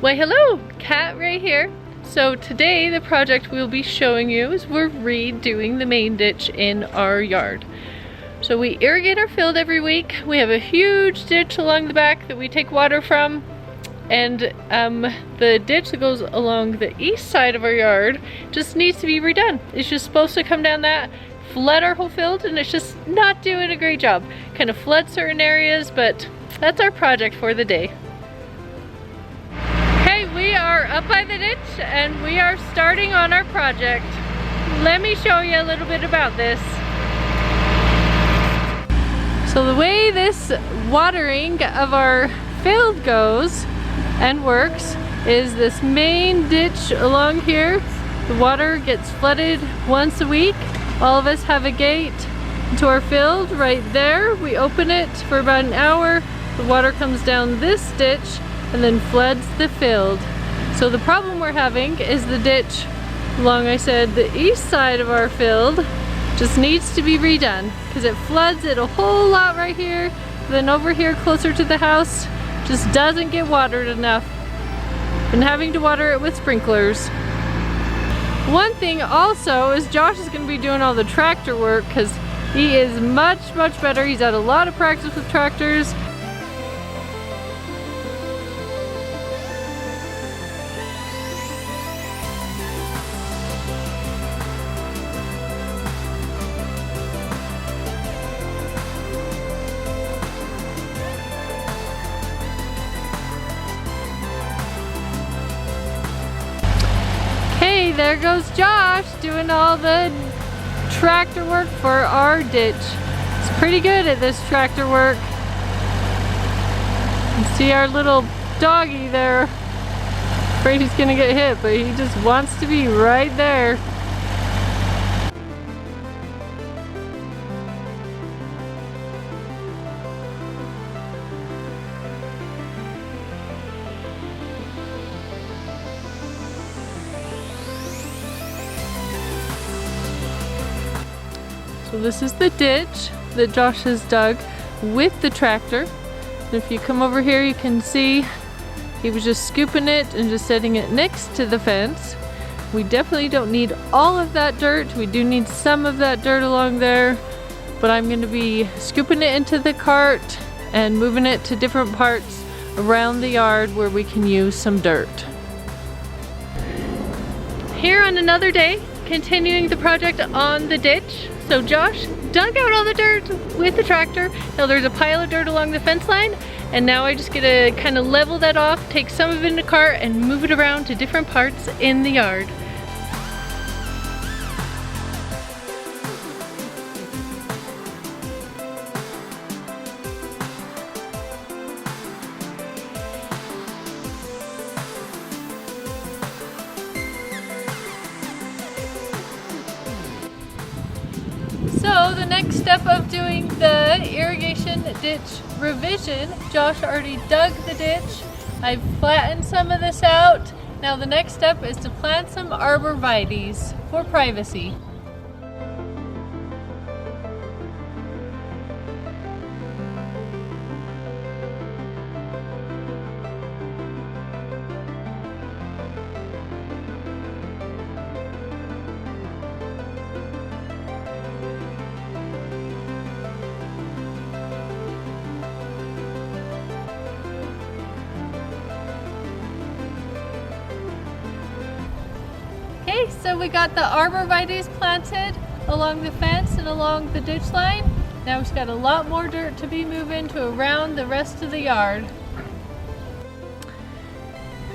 Why hello, Kat right here. So today the project we'll be showing you is we're redoing the main ditch in our yard. So we irrigate our field every week. We have a huge ditch along the back that we take water from, and the ditch that goes along the east side of our yard just needs to be redone. It's just supposed to come down that, flood our whole field, and it's just not doing a great job. Kind of flood certain areas, but that's our project for the day. We are up by the ditch and we are starting on our project. Let me show you a little bit about this. So the way this watering of our field goes and works is this main ditch along here. The water gets flooded once a week. All of us have a gate to our field right there. We open it for about an hour. The water comes down this ditch and then floods the field. So the problem we're having is the ditch along, I said, the east side of our field just needs to be redone because it floods it a whole lot right here. Then over here closer to the house just doesn't get watered enough. Been having to water it with sprinklers. One thing also is Josh is going to be doing all the tractor work because he is much better. He's had a lot of practice with tractors. There goes Josh doing all the tractor work for our ditch. He's pretty good at this tractor work. You see our little doggy there. Afraid he's gonna get hit, but he just wants to be right there. So this is the ditch that Josh has dug with the tractor. And if you come over here, you can see he was just scooping it and just setting it next to the fence. We definitely don't need all of that dirt. We do need some of that dirt along there, but I'm going to be scooping it into the cart and moving it to different parts around the yard where we can use some dirt. Here on another day, continuing the project on the ditch. So Josh dug out all the dirt with the tractor. Now there's a pile of dirt along the fence line, and now I just get to kind of level that off, take some of it in the cart and move it around to different parts in the yard. So the next step of doing the irrigation ditch revision, Josh already dug the ditch. I've flattened some of this out. Now the next step is to plant some arborvitaes for privacy. Okay, so we got the arborvitaes planted along the fence and along the ditch line. Now we've got a lot more dirt to be moving to around the rest of the yard.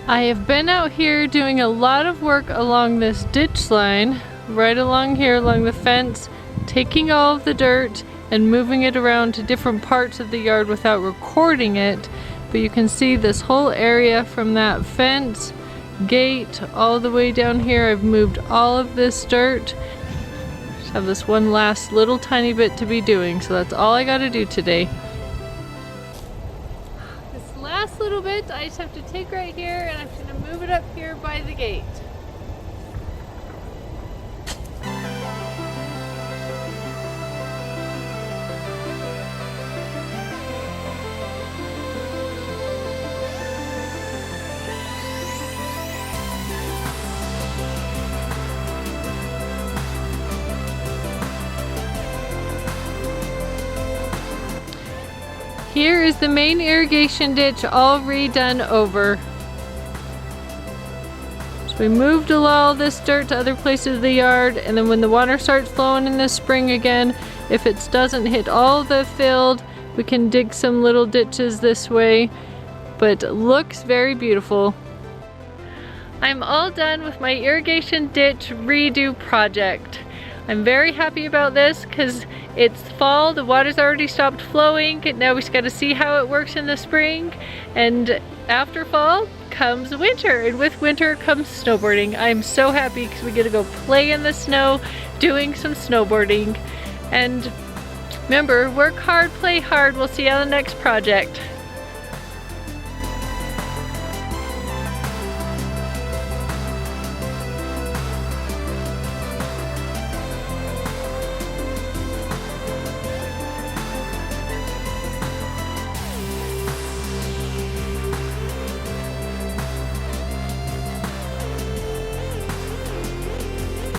I have been out here doing a lot of work along this ditch line, right along here along the fence, taking all of the dirt and moving it around to different parts of the yard without recording it. But you can see this whole area from that fence gate all the way down here. I've moved all of this dirt. Just have this one last little tiny bit to be doing, so that's all I got to do today. This last little bit I just have to take right here, and I'm going to move it up here by the gate. here is the main irrigation ditch all redone over. So we moved all this dirt to other places of the yard, and then when the water starts flowing in the spring again, if it doesn't hit all the field, we can dig some little ditches this way, but it looks very beautiful. I'm all done with my irrigation ditch redo project. I'm very happy about this because it's fall, the water's already stopped flowing. Now we just got to see how it works in the spring, and after fall comes winter, and with winter comes snowboarding. I'm so happy because we get to go play in the snow doing some snowboarding. And remember, work hard, play hard. We'll see you on the next project.